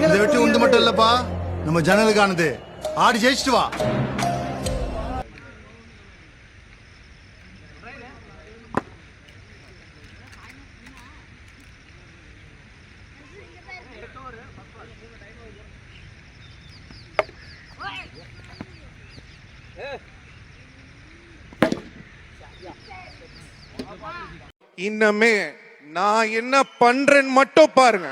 இந்த வெற்றி உண்டு மட்டும் இல்லப்பா, நம்ம ஜன்னலுக்கானது. ஆடி ஜெயிச்சுட்டு வா. இன்னமே நான் என்ன பண்றேன்னு மட்டும் பாருங்க.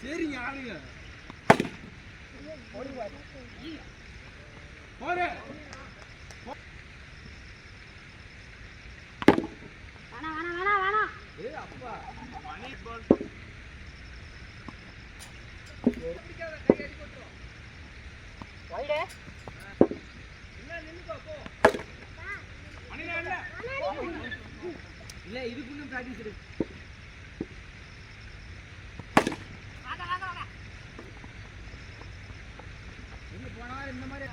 சரிங்க ஆடுங்க இல்ல இதுக்கு இன்னும் பிராக்டிஸ் இருக்கு. இந்த மாதிரி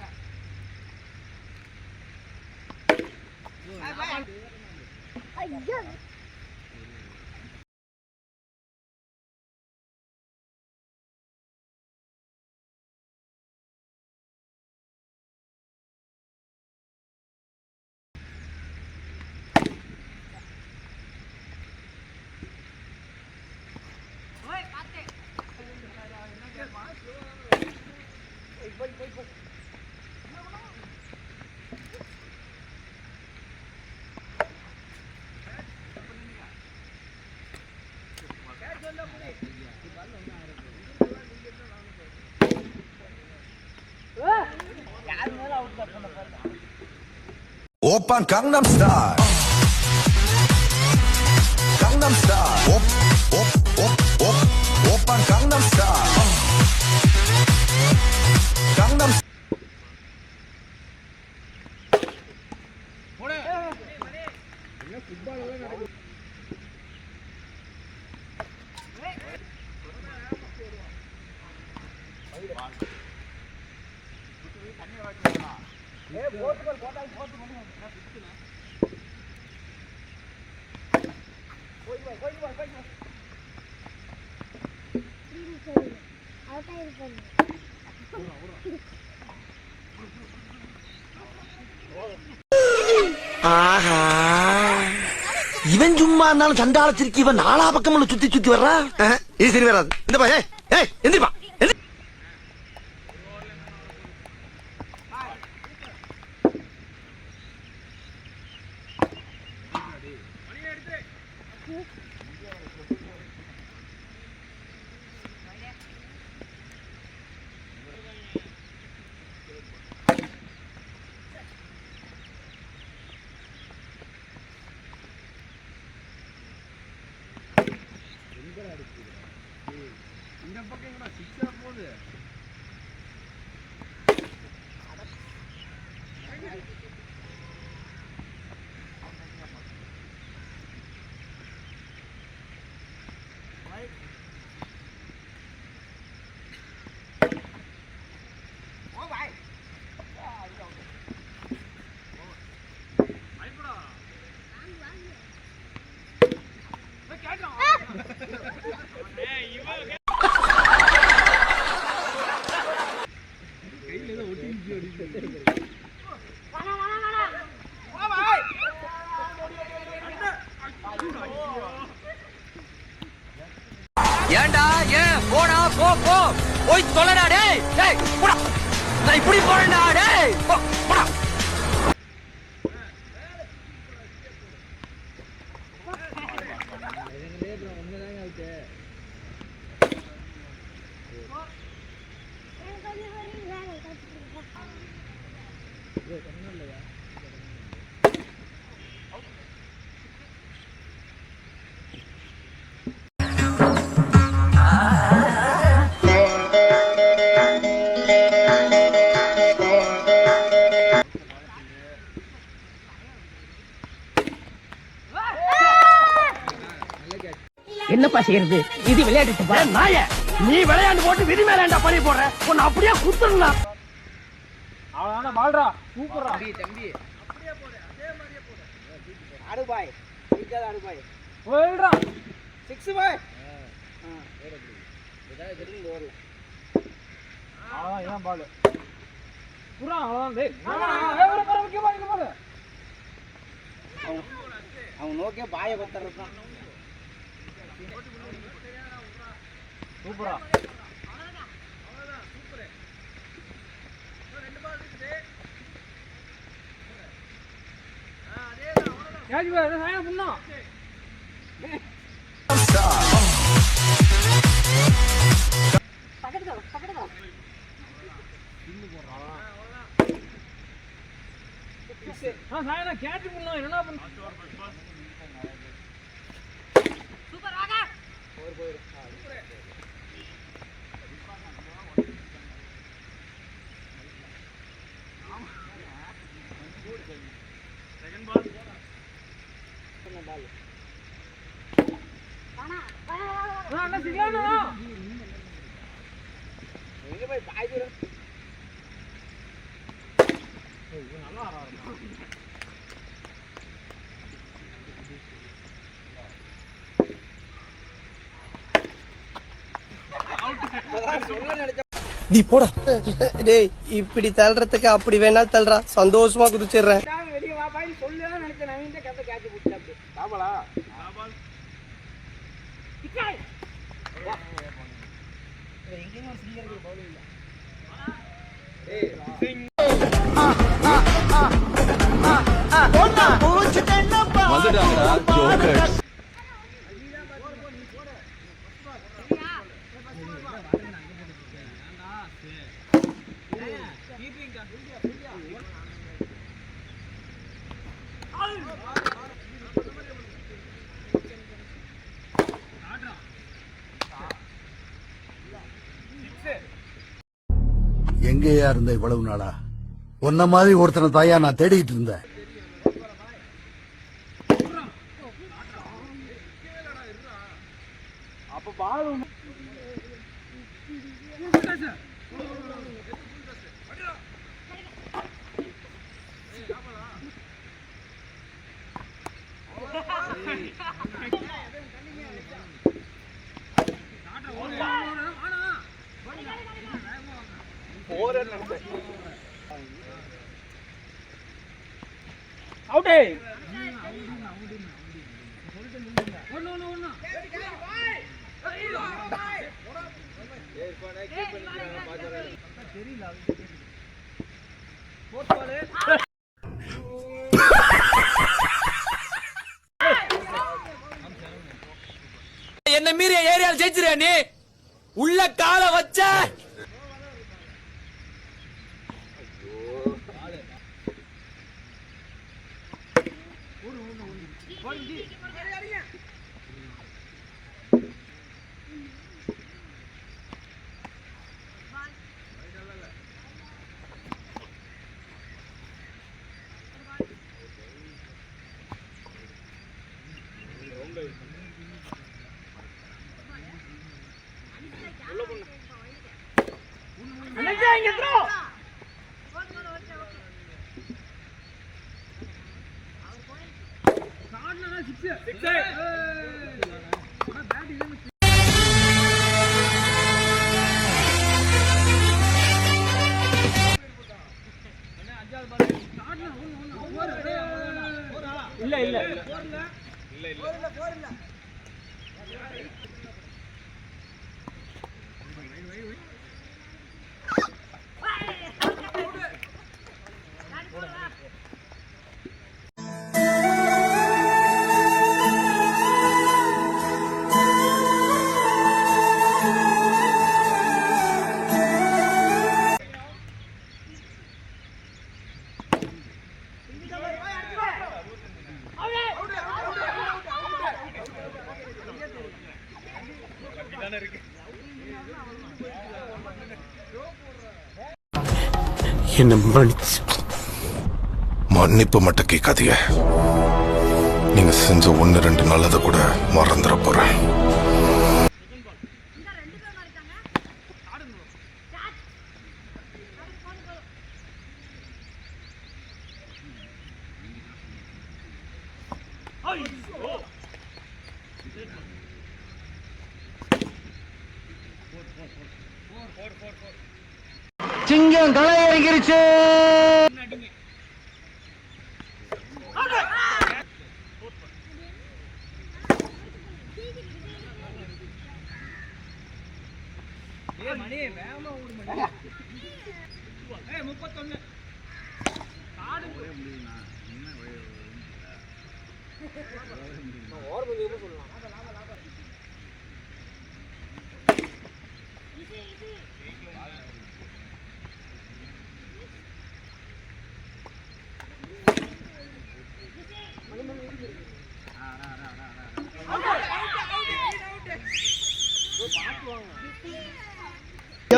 Oppan Gangnam Style. Gangnam Style. Oppan Gangnam Style. Gangnam Style. ஆஹா, இவன் சும்மா இருந்தாலும் சண்டாளத்திற்கு இவன் நாலா பக்கம் சுத்தி சுத்தி வர்றான். இது சரி வராது. இந்த பா, எந்திரிப்பா. இந்த பக்கம் எங்கடா சிக்ஸா போகுது. கையில ஒட்டி ஏன் போடா போ போ போய் தொலைடா டேய் டேய் போடா நான் இப்படி போறேன்டா டேய் போடா என்னப்பா செய்யறது இது விளையாட்டு நாய நீ விளையாண்டு போட்டு விதி மேலேண்டா பழி போடுற உன்னை அப்படியே குத்துடலாம். அவனா பால்ரா சூப்பரா தம்பி அப்படியே போடு அதே மாதிரியே போடு ஆடு பாய் சீக்கிரம் ஆடு பாய் போடுடா 6 பாய் போடு இதான் தெரியும் ஓடல இதான் பால் புறா அவ்வளவுதான் டேய் ஒரு பர முக்கிய பாய் இங்க பாரு அவன் நோக்கே பாயை கொத்தறறான் சூப்பரா நீ போடா டேய் இப்படி தள்ளுறதுக்கு அப்படி வேணா தள்ளுறா சந்தோஷமா குதிச்சிடுறேன். வெளியே வா பாய் சொல்லுதான் நினைச்சேன் நான் இந்த கதை கேட்ச் பிடிச்சாப்டி பாபலா பாபால் டிக்காய் எங்கேயும் ஒரு சிங்கருக்கு பவுல் இல்ல ஏய் சிங் வந்துட்டாங்கடா ஜோக்கர்ஸ். எங்கேயா இருந்த இவ்வளவு நாளா? உன்ன மாதிரி ஒருத்தனை தாயா நான் தேடிட்டு இருந்தேன். அப்ப பால் அவுட்டே என்ன மீறிய ஏரியால ஜெயிச்சிருக்க நீ உள்ள கால வச்ச இல்ல இல்ல என்ன மன்னிச்சு மன்னிப்பு மட்டும் கேட்காதீங்க. நீங்க செஞ்ச 1-2 நல்லதை கூட மறந்துட போறேன். சிங்கம் களை இறங்கிருச்சு.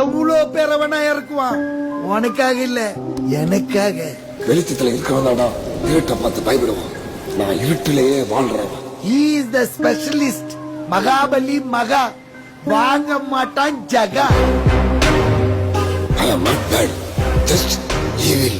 எவ்வளவு பேரவனா இறக்குவான், உனக்காக இல்ல எனக்காக. வெளிச்சத்துல இருக்கிறவனாடா இருட்டை பார்த்து பயப்படுவான். நான் இருட்டிலேயே வாழ்றவன். He is the specialist. Mahabali மகா வாங்க மாட்டான் ஜகா. I am not bad, just evil.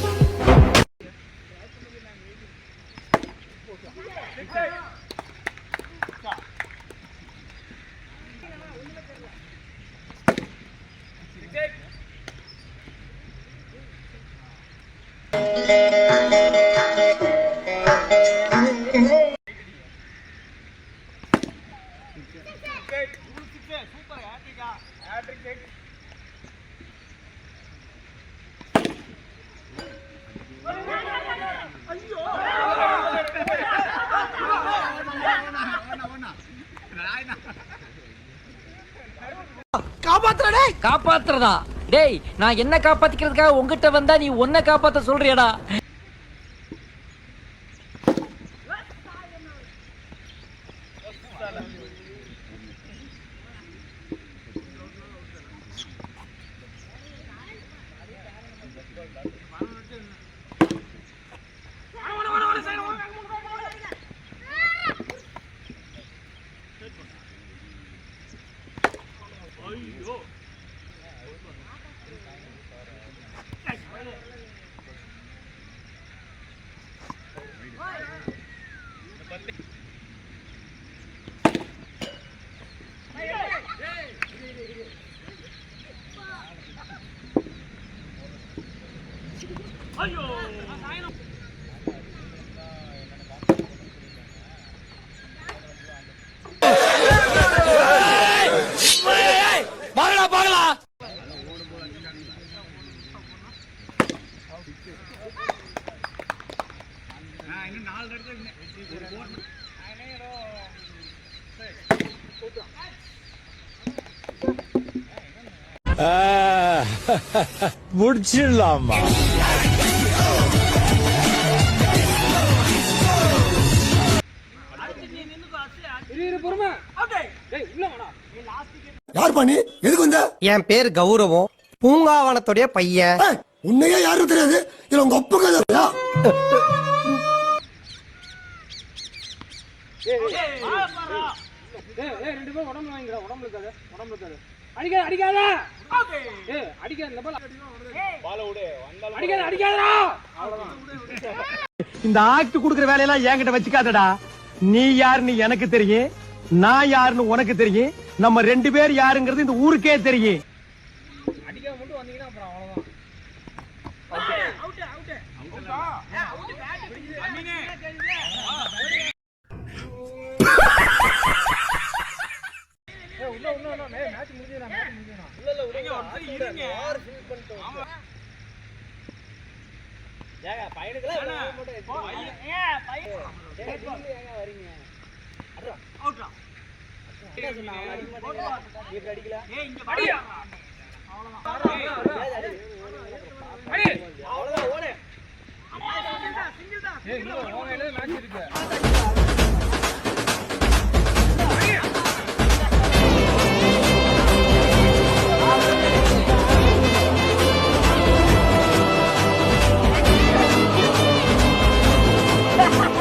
காப்பாத்துறதா? டேய், நான் என்ன காப்பாத்திக்கிறதுக்காக உங்ககிட்ட வந்தா நீ உன்னை காப்பாத்த சொல்றியடா? முடிச்சிடலாமா? யார் பண்ணி எதுக்கு வந்த? என் பேர் கௌரவம், பூங்காவனத்துடைய பையன். உன்னையே யாரும் தெரியாது. இல்ல உங்க ஒப்பு கதையா? இந்த ஆக்ட் குடுக்குற வேலையெல்லாம் என்கிட்ட வச்சுக்காதடா. நீ யாருன்னு எனக்கு தெரியும், நான் யாருன்னு உனக்கு தெரியும், நம்ம 2 பேர் யாருங்கிறது இந்த ஊருக்கே தெரியும். அவ்வளவுதான்